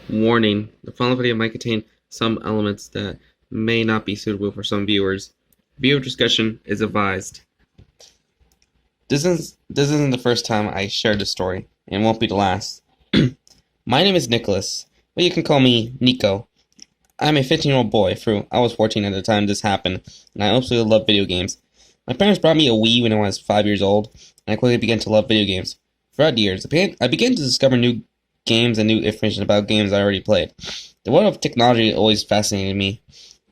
Warning: the following video might contain some elements that may not be suitable for some viewers. Viewer discussion is advised. This isn't the first time I shared this story, and won't be the last. My name is Nicholas, but you can call me Nico. I'm a 15-year-old boy. I was 14 at the time this happened, and I absolutely love video games. My parents brought me a Wii when I was 5 years old, and I quickly began to love video games. Throughout the years, I began to discover new games and new information about games I already played. The world of technology always fascinated me.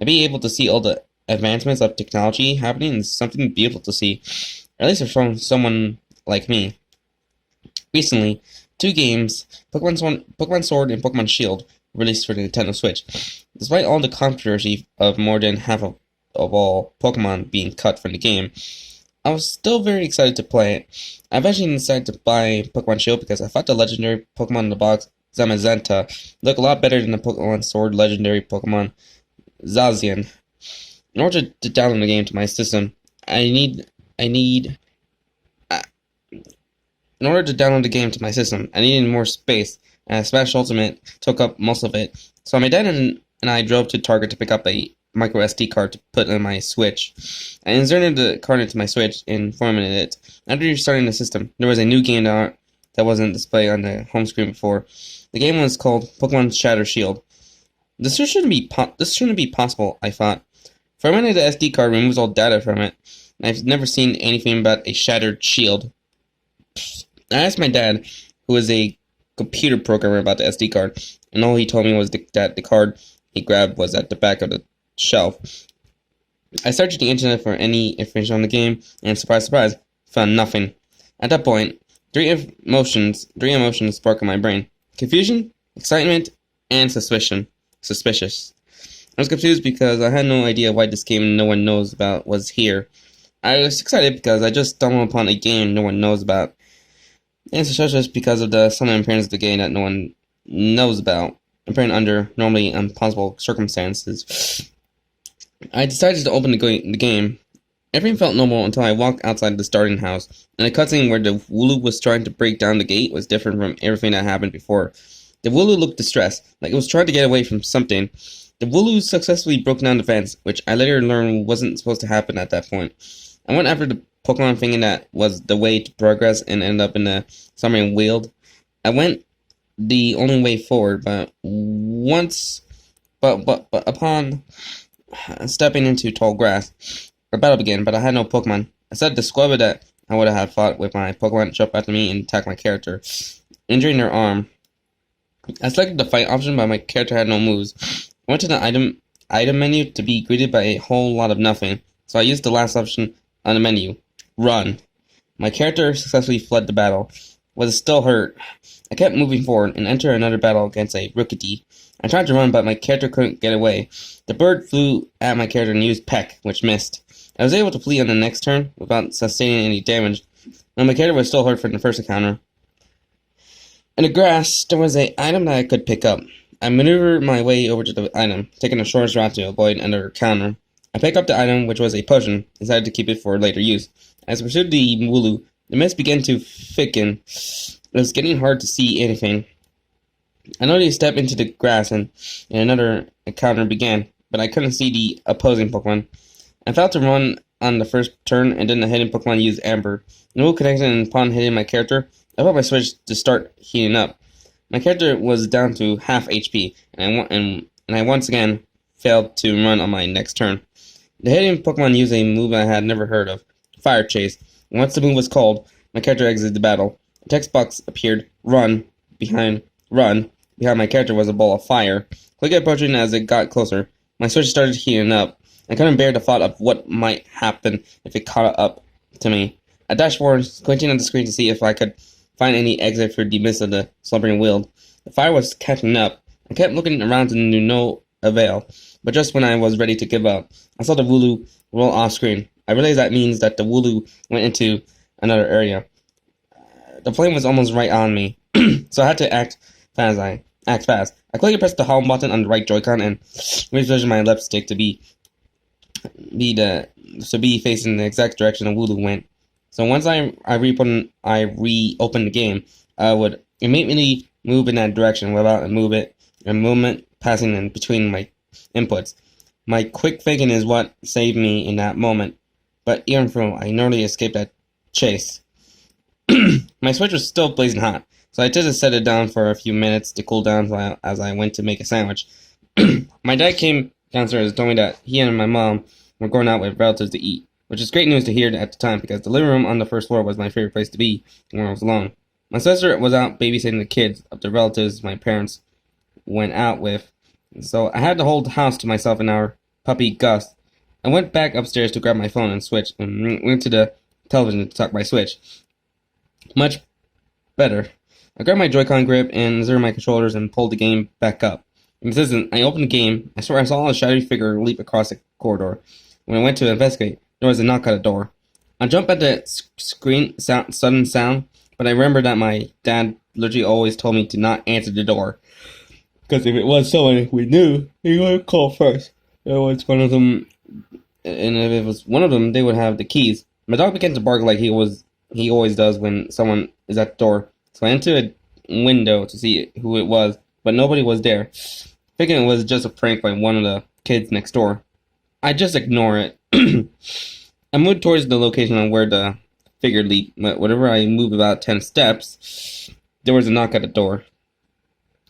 And being able to see all the advancements of technology happening is something beautiful to see, at least from someone like me. Recently, two games, Pokemon Sword and Pokemon Shield, released for the Nintendo Switch. Despite all the controversy of more than half of all Pokemon being cut from the game, I was still very excited to play it. I eventually decided to buy Pokemon Shield because I thought the legendary Pokemon in the box, Zamazenta, looked a lot better than the Pokemon Sword legendary Pokemon Zacian. In order to download the game to my system, I need in order to download the game to my system, I needed more space, and Smash Ultimate took up most of it. So my dad and I drove to Target to pick up a micro SD card to put in my Switch. I inserted the card into my Switch and formatted it. After restarting the system, there was a new game that wasn't displayed on the home screen before. The game was called Pokemon Shatter Shield. This shouldn't be possible, I thought. Formatting the SD card removes all data from it, and I've never seen anything about a shattered shield. I asked my dad, who is a computer programmer, about the SD card, and all he told me was that the card he grabbed was at the back of the shelf. I searched the internet for any information on the game, and surprise, surprise, found nothing. At that point, three emotions sparked in my brain: confusion, excitement, and suspicious. I was confused because I had no idea why this game no one knows about was here. I was excited because I just stumbled upon a game no one knows about, and suspicious because of the sudden appearance of the game that no one knows about, appearing under normally impossible circumstances. I decided to open the game. Everything felt normal until I walked outside the starting house, and the cutscene where the Wooloo was trying to break down the gate was different from everything that happened before. The Wooloo looked distressed, like it was trying to get away from something. The Wooloo successfully broke down the fence, which I later learned wasn't supposed to happen at that point. I went after the Pokemon thinking that was the way to progress and ended up in the submarine wheeled. I went the only way forward, but upon stepping into tall grass, a battle began, but I had no Pokemon. I said the Squabba that I would have fought with my Pokemon jump after me and attack my character, injuring their arm. I selected the fight option, but my character had no moves. I went to the item menu to be greeted by a whole lot of nothing, so I used the last option on the menu: run. My character successfully fled the battle. Was still hurt. I kept moving forward and entered another battle against a Rookidee. I tried to run, but my character couldn't get away. The bird flew at my character and used Peck, which missed. I was able to flee on the next turn without sustaining any damage, and my character was still hurt from the first encounter. In the grass, there was an item that I could pick up. I maneuvered my way over to the item, taking the shortest route to avoid another encounter. I picked up the item, which was a potion, and decided to keep it for later use. As I pursued the Wooloo, the mist began to thicken. It was getting hard to see anything. I noticed a step into the grass, and another encounter began, but I couldn't see the opposing Pokemon. I failed to run on the first turn, and then the hidden Pokemon used Amber. The Wooloo connected, and upon hitting my character, I felt my switch to start heating up. My character was down to half HP, and I once again failed to run on my next turn. The hidden Pokemon used a move I had never heard of: Fire Chase. And once the move was called, my character exited the battle. A text box appeared: run. Behind my character was a ball of fire. Quickly approaching as it got closer, my switch started heating up. I couldn't bear the thought of what might happen if it caught up to me. I dashed forward, squinting at the screen to see if I could find any exit for the midst of the slumbering world. The fire was catching up. I kept looking around to no avail, but just when I was ready to give up, I saw the Wooloo roll off screen. I realized that means that the Wooloo went into another area. The flame was almost right on me, so I had to act fast. I quickly pressed the home button on the right Joy-Con and repositioned my left stick to be facing the exact direction the Wooloo went. So once I reopened the game, I would immediately move in that direction without a move it and movement passing in between my inputs. My quick thinking is what saved me in that moment, but even though I narrowly escaped that chase. My Switch was still blazing hot, so I just set it down for a few minutes to cool down as I went to make a sandwich. My dad came downstairs and told me that he and my mom were going out with relatives to eat, which is great news to hear at the time because the living room on the first floor was my favorite place to be when I was alone. My sister was out babysitting the kids of the relatives my parents went out with, so I had the whole house to myself and our puppy Gus. I went back upstairs to grab my phone and Switch and went to the television to talk my Switch. Much better. I grabbed my Joy-Con grip and zeroed my controllers and pulled the game back up. In an instant, I opened the game. I swear I saw a shadowy figure leap across the corridor. When I went to investigate, there was a knock at the door. I jumped at the sudden sound, but I remembered that my dad literally always told me to not answer the door. Because if it was someone we knew, he would call first. It was one of them, and if it was one of them, they would have the keys. My dog began to bark like he always does when someone is at the door. So I entered a window to see who it was, but nobody was there. Thinking it was just a prank by one of the kids next door. I just ignore it. I moved towards the location on where the figure leaped, but whenever I moved about 10 steps, there was a knock at the door.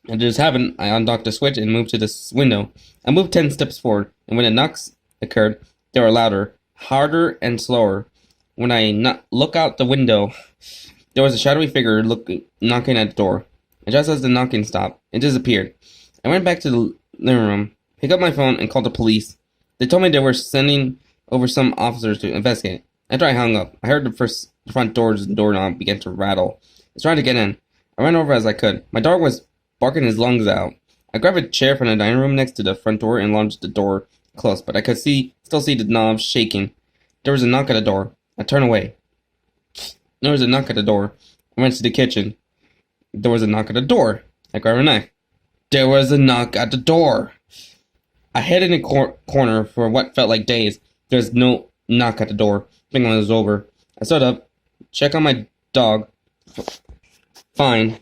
It just happened, I undocked the switch and moved to this window. I moved 10 steps forward, and when the knocks occurred, they were louder, harder, and slower. When I look out the window, there was a shadowy figure knocking at the door. And just as the knocking stopped, it disappeared. I went back to the living room, picked up my phone, and called the police. They told me they were sending over some officers to investigate. After I hung up, I heard the front door's doorknob begin to rattle. I was trying to get in. I ran over as I could. My dog was barking his lungs out. I grabbed a chair from the dining room next to the front door and lunged the door closed, but I could still see the knob shaking. There was a knock at the door. I turned away. There was a knock at the door. I went to the kitchen. There was a knock at the door. I grabbed a knife. There was a knock at the door. I hid in a corner for what felt like days. There was no knock at the door. Thinking it was over. I stood up. Check on my dog. Fine.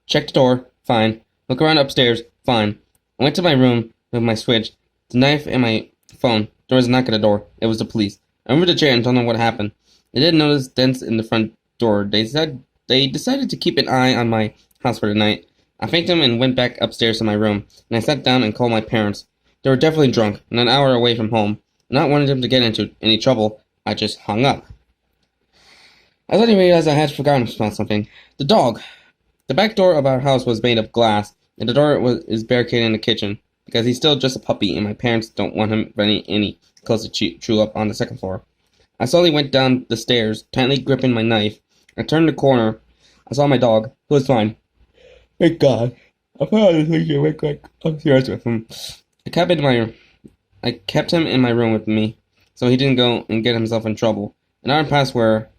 Check the door. Fine. Look around upstairs. Fine. I went to my room with my switch, the knife, and my phone. There was a knock at the door. It was the police. I moved the chair and told them what happened. They didn't notice dents in the front door. They decided to keep an eye on my house for the night. I thanked them and went back upstairs to my room, and I sat down and called my parents. They were definitely drunk, and an hour away from home. Not wanting them to get into any trouble, I just hung up. I suddenly realized I had forgotten about something. The dog. The back door of our house was made of glass, and the door is barricaded in the kitchen, because he's still just a puppy, and my parents don't want him running any close to chew up on the second floor. I slowly went down the stairs, tightly gripping my knife. I turned the corner. I saw my dog, who was fine. Thank God. I thought I was thinking went like upstairs with him. I kept him in my room with me, so he didn't go and get himself in trouble. An hour passed where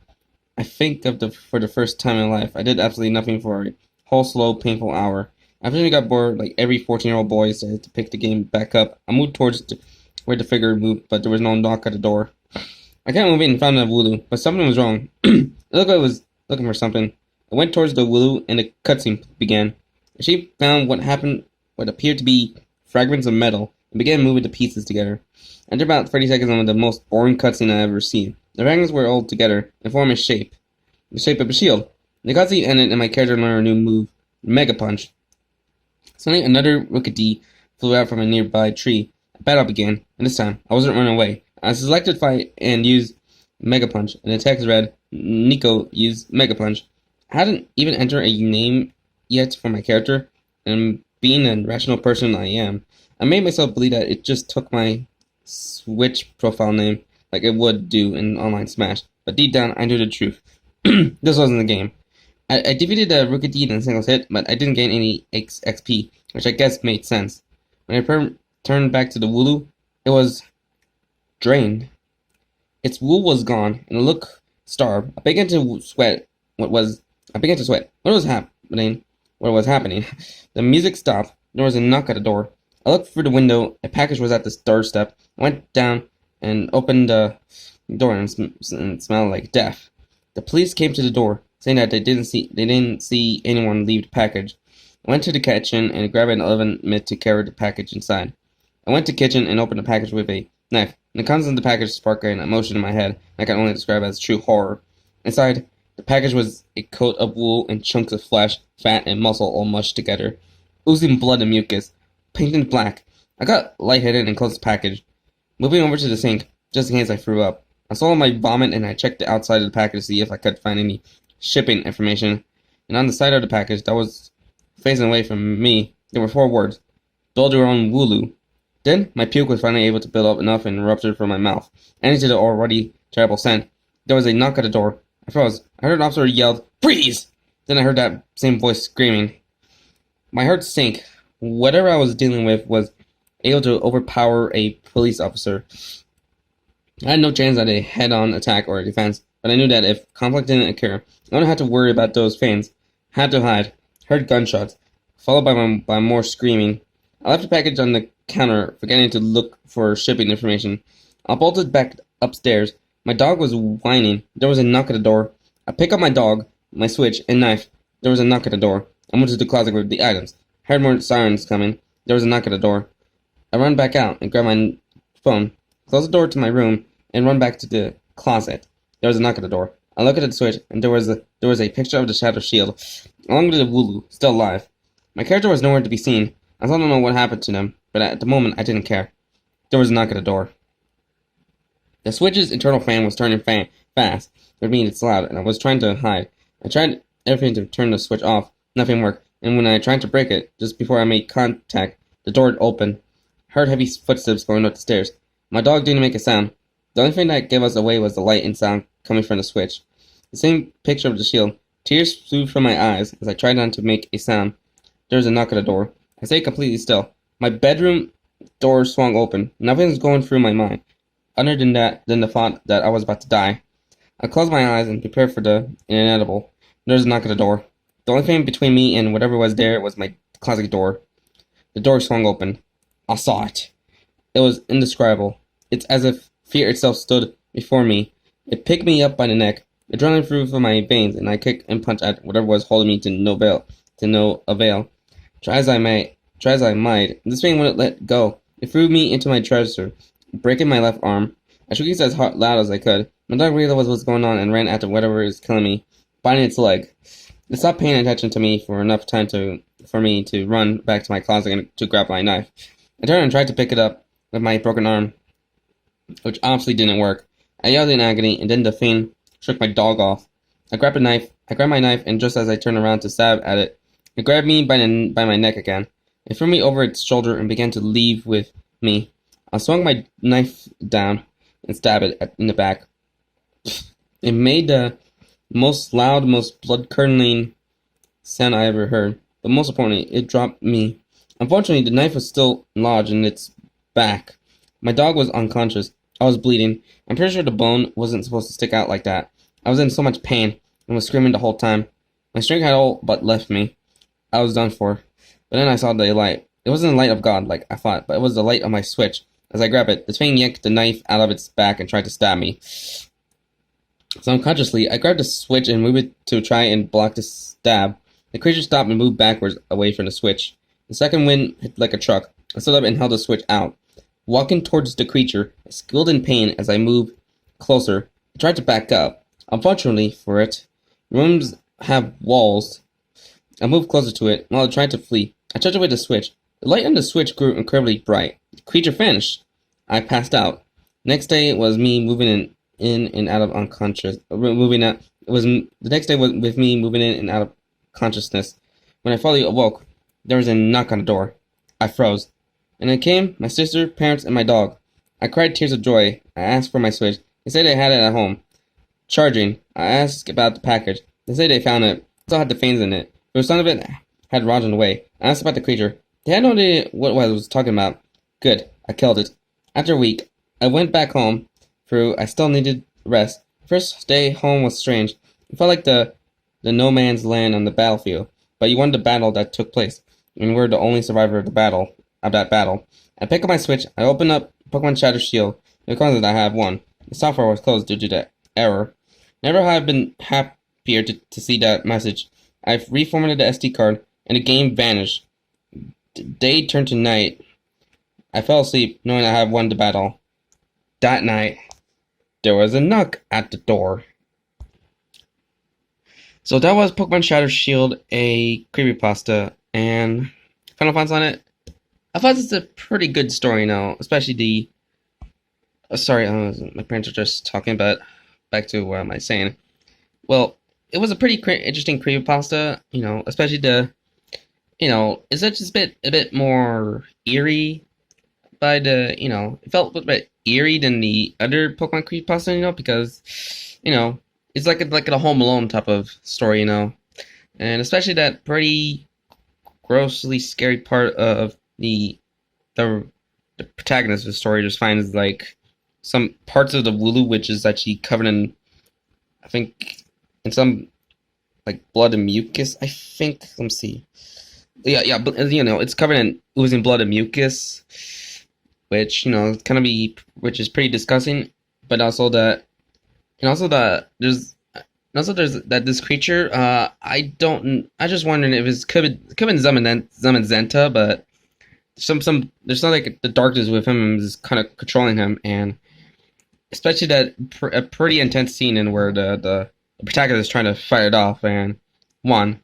I think for the first time in life, I did absolutely nothing for a whole slow, painful hour. After we got bored, like every 14-year-old boy said to pick the game back up, I moved towards where the figure moved, but there was no knock at the door. I kept moving and found a Wooloo, but something was wrong. It looked like I was looking for something. I went towards the Wooloo and the cutscene began. She found what appeared to be fragments of metal and began moving the pieces together. After about 30 seconds of the most boring cutscene I've ever seen, the fragments were all together and formed a shape. The shape of a shield. The cutscene ended and my character learned a new move, Mega Punch. Suddenly another Rookidee flew out from a nearby tree. A battle began, and this time I wasn't running away. I selected fight and used Mega Punch, and the text read, Nico used Mega Punch. I hadn't even entered a name yet for my character, and being a rational person I am, I made myself believe that it just took my Switch profile name like it would do in online Smash, but deep down I knew the truth. This wasn't the game. I defeated the Rookidee in a single hit, but I didn't gain any XP, which I guess made sense. When I turned back to the Wooloo, it was drained. Its wool was gone, and it looked starved. I began to sweat. What was happening? What was happening? The music stopped. There was a knock at the door. I looked through the window. A package was at the doorstep. I went down and opened the door, and it smelled like death. The police came to the door, saying that they didn't see anyone leave the package. I went to the kitchen and grabbed an oven mitt to carry the package inside. I went to the kitchen and opened the package with a knife. The contents of the package sparked an emotion in my head I can only describe as true horror. Inside, the package was a coat of wool and chunks of flesh, fat, and muscle all mushed together, oozing blood and mucus, painted black. I got lightheaded and closed the package. Moving over to the sink, just in case I threw up. I swallowed my vomit and I checked the outside of the package to see if I could find any shipping information. And on the side of the package that was facing away from me, there were 4 words. Build your own Wooloo. Then, my puke was finally able to build up enough and ruptured from my mouth, adding to the already terrible scent. There was a knock at the door. I froze. I heard an officer yelled, "Freeze!" Then I heard that same voice screaming. My heart sank. Whatever I was dealing with was able to overpower a police officer. I had no chance at a head-on attack or a defense, but I knew that if conflict didn't occur, I wouldn't have to worry about those fans. Had to hide. Heard gunshots, followed by more screaming. I left the package on the counter, forgetting to look for shipping information. I bolted back upstairs. My dog was whining. There was a knock at the door. I picked up my dog, my switch, and knife. There was a knock at the door. I went to the closet with the items. Heard more sirens coming. There was a knock at the door. I ran back out and grabbed my phone, closed the door to my room, and run back to the closet. There was a knock at the door. I looked at the switch, and there was a picture of the Shadow Shield, along with the Wooloo, still alive. My character was nowhere to be seen. I still don't know what happened to them, but at the moment I didn't care. There was a knock at the door. The switch's internal fan was turning fast, which means it's loud, and I was trying to hide. I tried everything to turn the switch off. Nothing worked, and when I tried to break it, just before I made contact, the door opened. Heard heavy footsteps going up the stairs. My dog didn't make a sound. The only thing that gave us away was the light and sound coming from the switch. The same picture of the shield. Tears flew from my eyes as I tried not to make a sound. There was a knock at the door. I stayed completely still. My bedroom door swung open. Nothing was going through my mind, other than the thought that I was about to die. I closed my eyes and prepared for the inevitable. There was a knock at the door. The only thing between me and whatever was there was my closet door. The door swung open. I saw it. It was indescribable. It's as if fear itself stood before me. It picked me up by the neck. Adrenaline flew through my veins, and I kicked and punched at whatever was holding me to no avail. Try as I might, this thing wouldn't let go. It threw me into my treasure, breaking my left arm. I shook it as loud as I could. My dog realized what was going on and ran after whatever was killing me, biting its leg. It stopped paying attention to me for enough time for me to run back to my closet and to grab my knife. I turned and tried to pick it up with my broken arm, which obviously didn't work. I yelled in agony, and then the fiend shook my dog off. I grabbed my knife, and just as I turned around to stab at it, it grabbed me by my neck again. It threw me over its shoulder and began to leave with me. I swung my knife down and stabbed it in the back. It made the most loud, most blood-curdling sound I ever heard, but most importantly, it dropped me. Unfortunately, the knife was still lodged in its back. My dog was unconscious. I was bleeding. I'm pretty sure the bone wasn't supposed to stick out like that. I was in so much pain and was screaming the whole time. My strength had all but left me. I was done for. But then I saw the light. It wasn't the light of God like I thought, but it was the light of my switch. As I grabbed it, the thing yanked the knife out of its back and tried to stab me. So unconsciously, I grabbed the switch and moved it to try and block the stab. The creature stopped and moved backwards away from the switch. The second wind hit like a truck. I stood up and held the switch out. Walking towards the creature, I squealed in pain as I moved closer. I tried to back up. Unfortunately for it, rooms have walls. I moved closer to it while I tried to flee. I touched away the switch. The light on the switch grew incredibly bright. The creature vanished. I passed out. Next day was me moving in and out of unconscious. Moving out. The next day was with me moving in and out of consciousness. When I finally awoke, there was a knock on the door. I froze. And then came my sister, parents, and my dog. I cried tears of joy. I asked for my switch. They said they had it at home. Charging. I asked about the package. They said they found it. It still had the fans in it. But some of it had rotted away. I asked about the creature. They had no idea what I was talking about. Good. I killed it. After a week, I went back home. I still needed rest. The first day home was strange. It felt like the no man's land on the battlefield. But you won the battle that took place. And we're the only survivor of that battle. I picked up my switch. I opened up Pokemon Shadow Shield. Because I have one. The software was closed due to the error. Never have I been happier to see that message. I've reformatted the SD card, and the game vanished. Day turned to night. I fell asleep knowing I had won the battle. That night, there was a knock at the door. So that was Pokemon Shadow Shield, a creepypasta, and final thoughts on it. I thought it's a pretty good story now, especially the. Sorry, my parents are just talking, but back to what am I saying? Well, it was a pretty interesting creepypasta, especially it's just a bit more eerie by it felt a bit eerie than the other Pokemon creepypasta, because, it's like a Home Alone type of story, and especially that pretty grossly scary part of the the protagonist of the story just finds like some parts of the Wooloo, which is actually covered in, I think, in some like blood and mucus. I think. Let me see. Yeah, but it's covered in oozing blood and mucus, which which is pretty disgusting. But also that, and also that there's that this creature. I just wondering if it's could be Zamazenta, but there's not like the darkness with him is kind of controlling him, and especially that a pretty intense scene in where the protagonist is trying to fight it off and won.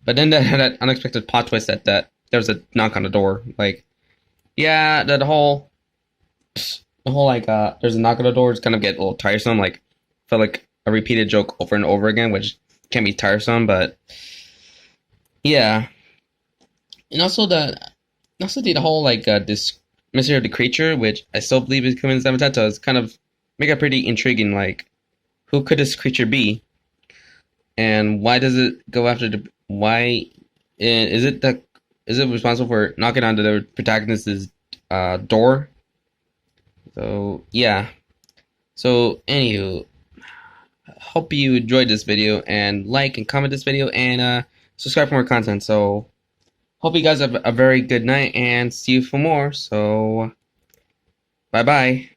But then that unexpected plot twist that there was a knock on the door. Like, yeah, the whole like there's a knock on the door. It's kind of get a little tiresome. Like, felt like a repeated joke over and over again, which can be tiresome. But yeah, and also the whole like this mystery of the creature, which I still believe is coming in Zamatata, is kind of make it pretty intriguing. Like, who could this creature be, and why does it go after the why? Is it responsible for knocking on the protagonist's door? So yeah. So anywho, hope you enjoyed this video and like and comment this video and subscribe for more content. So hope you guys have a very good night and see you for more. So bye bye.